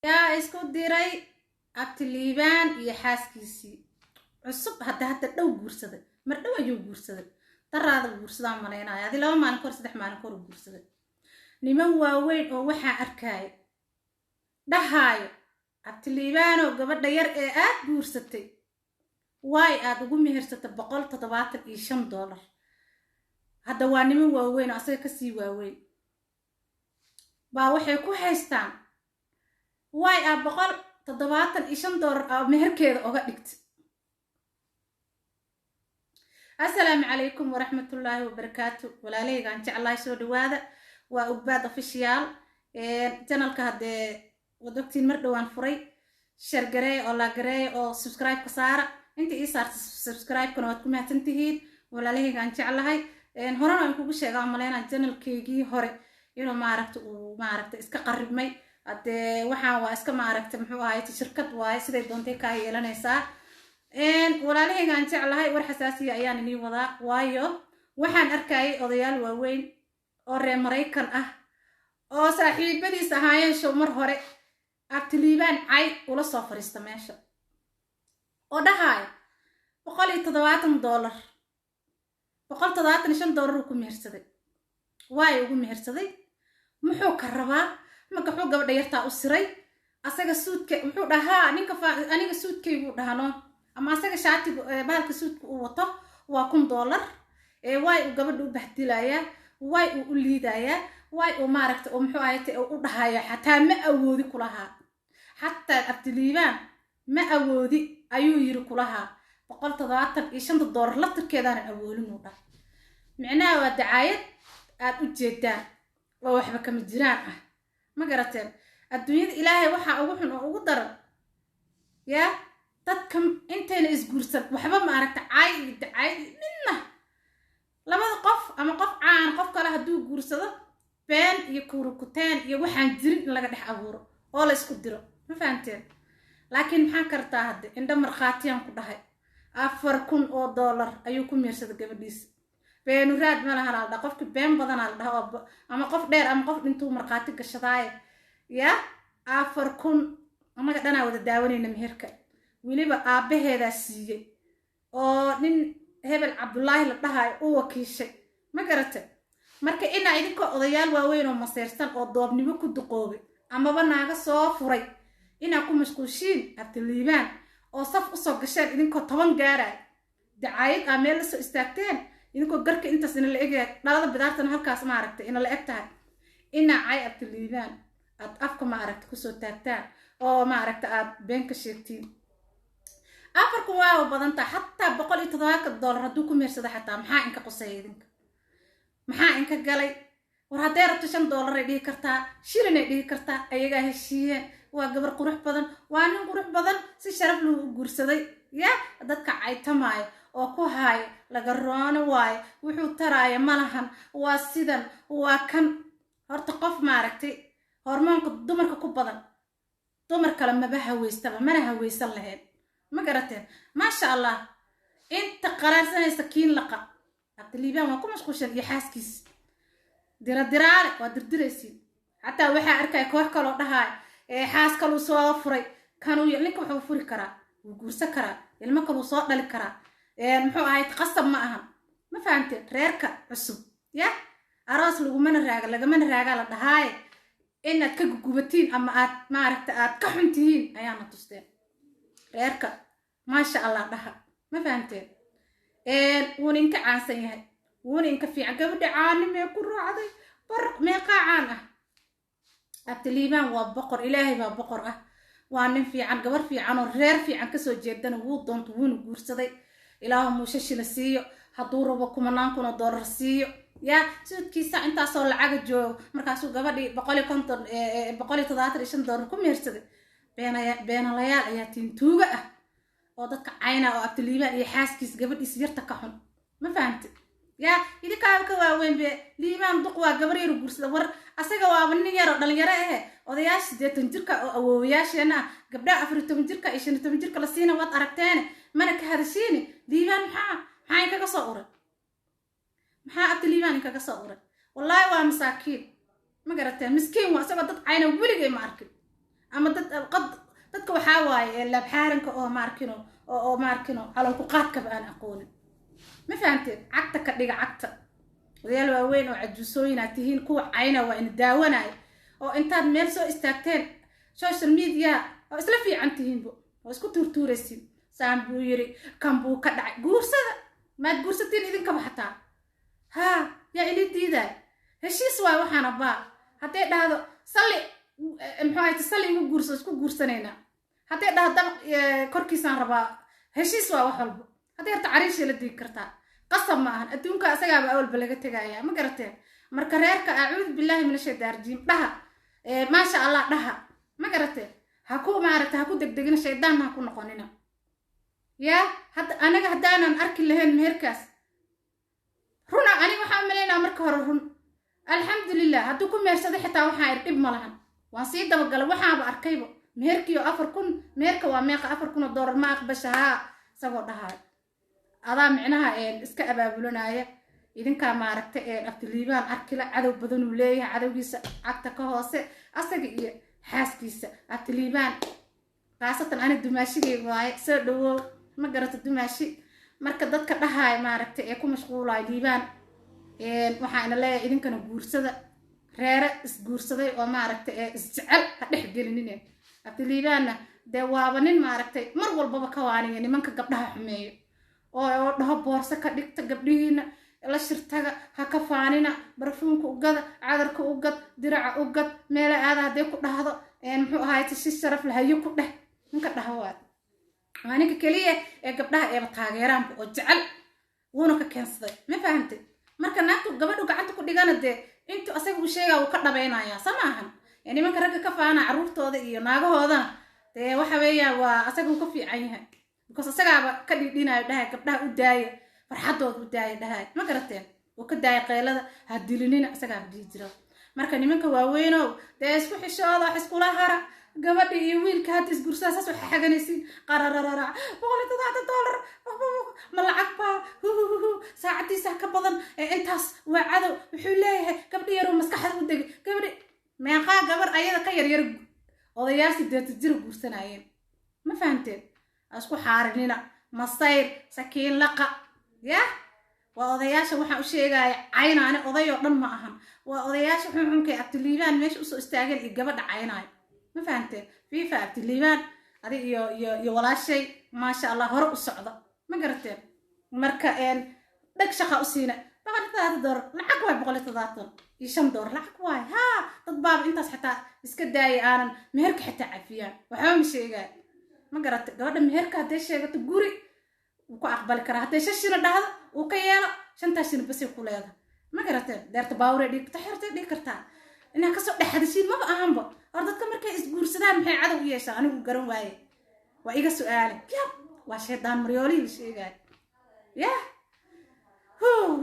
yaa isku diray abtiliibaan iyo xaaskiisii cusub hadda dhow guursaday mar dhow ayuu guursaday daraada guursadaa maleynaya adi 2 maalin kor 3 maalin kor guursaday niman waaweyn oo waxaa arkay dhahaayo abtiliibaan oo gabadha yar ee aad guursatay way aad ugu mehersatay $175 hadda waa niman waaweyn oo asaga ka sii waaweyn baa waxay ku haystaan way aad $175 meherkeeda oga dhigtay. Assalaamu calaykum waraxmatullaahi wabarakaatu. walaaleygaan jeclahay soo dhawaada waa Ugbaad official channelka hadee wadogtiin mar dhawaan furay share garee oo la garee oo subscribe ka saara inta ii saarta subscribe kana waad ku mahadsantihiin walaaleygaan jeclahay horena aan kugu sheegaa maleynaa channelkeygii hore inuu maaragta iska qaribmay hadee waxaan waa iska maaragta muxuu ahayd shirkad waaye siday doontay ka yeelanaysaa walaaleygaan jeclahay war xasaasiya ayaan inii wadaa waayo waxaan arkay odayaal waaweyn oo reer Mareykan ah oo saaxiibadiis ahaayeen show mar hore abtiliibaan cay ula soo fariista meesha oo dhahay $175 $175 ku mehersaday way ugu mehersaday muxuu ka rabaa magaxuu gabadha yartaa u siray asaga suudka wuxuu dhahaa ninka aniga suudkaygu dhahano ama asaga shaatiga bahalka suudka uu wato waa $1 way uu gabadha u bahdilaya way uu liidaya way uu maaragta oo muxuu ahayd u dhahayo xataa ma awoodi kulaha xataa abtiliibaan ma awoodi ayuu yiri kulaha $175 laftirkeedana awoolin u dhahay micnaha waa dacaayad aad u jeedaan oo waxba kama jiraan ah ma garateen adduunyada ilaahay waxa ugu xun oo ugu daran yaa dadka intayna isguursan waxba ma aragta caay minna labada qof ama qof caan qof kale hadduu guursado been iyo kurukuteen iyo waxaan jirin in laga dhex abuuro oo la isku diro ma fahanteen laakiin maxaa kartaa hadda indha markhaatiyaan ku dhahay $4,000 ayuu ku meersaday gabadhiisa beenuraad ma laha la qofka been badan la dhaho ama qof dheer ama qof dhintuu markhaati gashadaaye ya $4,000 anaga dhanaa wada daawanayna meherka weliba aabaheedaa siiyey oo nin hebel cabdullaahi la dhahayo u wakiishay ma garata marka inaa idinkoo odayaal waaweyn oo maseersan oo doobnimo ku duqoobay amaba naaga soo furay inaa ku mashquushiin abtiliibaan oo saf u soo gasheen idinkoo 10 gaaraya dacaayad aa meel la soo istaagteen idinkoo garka intaas ina la egyahay dhalada bidaartana halkaas ma aragta ina la eg tahay inaa cay abtiliibaan aad afka ma aragta kusoo taagtaan oo ma aragta aad been ka sheegtiin afarku waa badantaa xataa $175 hadduu ku meersada xataa maxaa inka qosay idinka maxaa inka galay war haddee rabto $5 ay dhihi kartaa shilin ay dhihi kartaa ayagaa heshiiyeen waa gabar qurux badan waa nin qurux badan si sharaf loo guursaday ya dadka caytamaayo oo ku haayo laga roona waayo wuxuu taraayo malahan waa sidan waa kan horta qof maaragtay hormoonka dumarka ku badan dumar kale maba haweystaba mana haweysan lahayn ma garateen maasha allah inta qaraarsanaysa kiin laqa abtiliibaan waa ku mashquushan iyo xaaskiis diraale waa dirdiraysiin xataa waxaa arkay koox kaloo dhahaay xaas kaluu soo furay kanuu ninka wuxuu furi karaa wuu guursan karaa ilmo kaluu soo dhali karaa muxuu ahayd qasab ma ahan ma fahamteen reerka cusub ya aroos lagamana raaga la dhahaaye inaad ka gugubatiin ama aad maaragta aad ka xuntihiin ayaana tusteen reerka maasha allah dhaha ma fahamteen wuuna inka caansan yahay wuuna inka fiican gabadha caanimee ku raacday bar meeqaa caan ah abtiliibaan waa boqor ilaahay baa boqor ah waa nin fiican gabar fiican oo reer fiican kasoo jeedana wuu doonto wuuna guursaday ilaahu muusashina siiyo hadduu rabo $10,000 siiyo ya suudkiisa intaasoo lacaga joogo markaasuu gabadhii $175 ku mehersaday beenalayaal ayaa tiintuuga ah oo dadka cayna oo abtiliibaan iyo xaaskiis gabadhiis yarta ka xun ma fahamtid ya idinkaa ka waaweyn be liibaan duq waa gabar yar guursada war asaga waa nin yar oo dhalinyaro ah odayaasha 80 jirka oo awoowayaasheena gabdhaha 40 jirka iyo 50 jirka la siina wad aragteen mana ka hadashiin liibaan maxaa inkaga soo uray maxaa abtiliibaan inkaga soo uray wallahi waa masaakiin ma garateen miskiin waa asaga dad cayna weligay ma arkin ama dadka waxaa waaye labxaaranka oo maarkino calowku qaadkaba aan aqoonin ma fahanteen cagta ka dhiga cagta odayaal waaweyn oo cajuusooyinaad tihiin kuwa cayna waa ina daawanaya oo intaad meel soo istaagteen social media oo isla fiican tihiinbo oo isku tuurtuuraysiin saan buu yiri kan buu ka dhacay guursada maad guursatiin idinkaba xataa haa yaa ili diidaay heshiis waay waxaana baa hadday dhahdo salli muxuu ahayta salli igu guurso isku guursanaynaa hadday dhahdo dab korkiisaan rabaa heshiis waa wax walba hadday harta cariishii la diigi kartaa qasab ma ahan adduunka asagaaba awalba laga tegayaa ma garateen marka reerka acuud billaahi min ashaytaan rajiim dhaha maasha allah dhaha ma garateen ha ku maaragta ha ku degdegina shaydaanna ha ku noqonina yaa hadda anaga haddaanan arki lahayn meherkaas runa aniga waxaan umalaynaa marka hore run alxamdulilah hadduu ku meersada xitaa waxaa ir dhib ma lahan waan sii dabagalay waxaaba arkayba meherkiio 4,000 meherka waa meeqa 4,000 doolar ma aqbasha haa isagoo dhahaay adaa micnaha iska abaabulanaya idinkaa maaragta abtiliibaan arkila cadow badanuu leeyahay cadowgiisa cagta ka hoose asaga iyo xaaskiisa abtiliibaan qaasatan ani dumaashigayga waaye soo dhawow ma garata dumaashi marka dadka dhahaay maaragta ku mashquulaay liibaan waxaa ina leeyahay idinkana guursada reere isguursaday oo maaragta isjecel ha dhex gelinine abtiliibaanna dee waaba nin maaragtay mar walbaba ka waaniya nimanka gabdhaha xumeeyo oo dhaho boorso ka dhigta gabdhihiina la shirtaga ha ka faanina barfuunka ugada cadarka ugad diraca ugad meela aada hadday ku dhahdo muxuu ahaayta si sharaf lahayo ku dheh ninka dhaho waad waa ninka keliya gabdhaha eeba taageeraanba oo jecel wuuna ka keensaday ma fahantay marka naagtu gabadhu gacanta ku dhigana dee intuu asaga uu sheegaa wuu ka dhabaynayaa sa maahan nimanka ragga ka faana carruurtooda iyo naagahoodana dee waxa weeyaan waa asaga uu ka fiican yahay because asagaaba ka dhidhinayo dhahay gabdhaha u daaya farxadooda u daaya dhahay ma garateen uu ka daaya qaylada ha dilinina asagaaba dhihi jira marka nimanka waaweynow dee isku xishooda wax iskula hara gabadha iyo wiilka hadda isguursadaa saas waxa xaganaysiin qararararac $100 ma lacag baa saacadiisa ka badan intaas waa cadow wuxuu leeyahay gabdhi yaroo maskaxda u degay gabdhi meeqaa gabar ayada ka yaryar odayaal 8 jir guursanayeen ma fahanteen asku xaarinina masayr sakiin laqa ya waa odayaasha waxaan u sheegaya caynaane odayoo dhan ma ahan waa odayaasha xunxunkay abtiliibaan meesha usoo istaageen iyo gabadha caynaayo ma fahanteen fiifa abtiliibaan adi iyo walaashay maasha allah hore u socda ma garateen marka dhag shaqa u siina $100 lacag waay $175 lacag waay haa dad baaba intaas xitaa iska daayay aanan meherka xitaa cafiyaan waxba ma sheegaan ma garata gabadha meherka hadday sheegato guri wuu ku aqbali karaa hadday 6 shina dhahdo uu ka yeelo 5 shina basay ku leedahay ma garateen deerta baawre dhigta xirtay dhig kartaa inaa kasoo dhexadishiin maba ahanba hor dadka markay isguursadaan maxay cadow u yeeshaan anigu garan waaye waa iga su'aale yab waa shaydaan maryoolihii la sheegay yah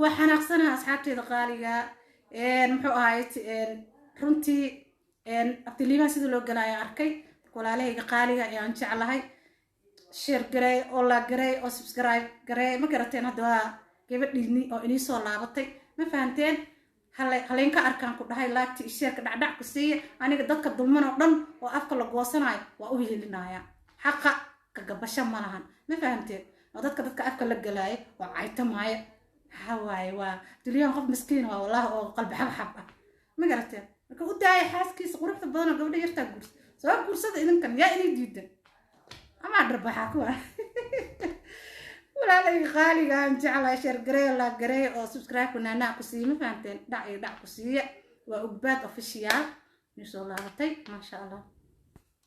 waa xanaaqsanaa asxaabteeda qaaliga muxuu ahayd runtii abtiliibaan sida loo galaayo arkay walaalahayga qaaliga ayaan jeclahay share garay oo la garay oo subscribe garay ma garateen hadda waa gabadhiini oo inii soo laabatay ma fahanteen haleyn ka arkaan ku dhahay laagti share ka dhacdhac ku siiya aniga dadka dulman oo dhan oo afka la goosanayo waa u helinaya xaqa ka gabasho ma lahan ma fahanteen oo dadka afka la galaayo waa caytamaaya hawaay waa duliyan qof miskiin waa wallahi oo qalbi xabxab ah ma garateen marka u daaya xaaskiisa quruxda badan oo gabadha yartaa guursa soo guursada idinkan yaa inay diidan ama darbaxa ku ah walaalay qaaliga aan jeclahay share garay la garay oo subscribe kuna ku sii ma fahanteen dhac ku siiya waa ugbaad official ni soo laabatay ma sha Allah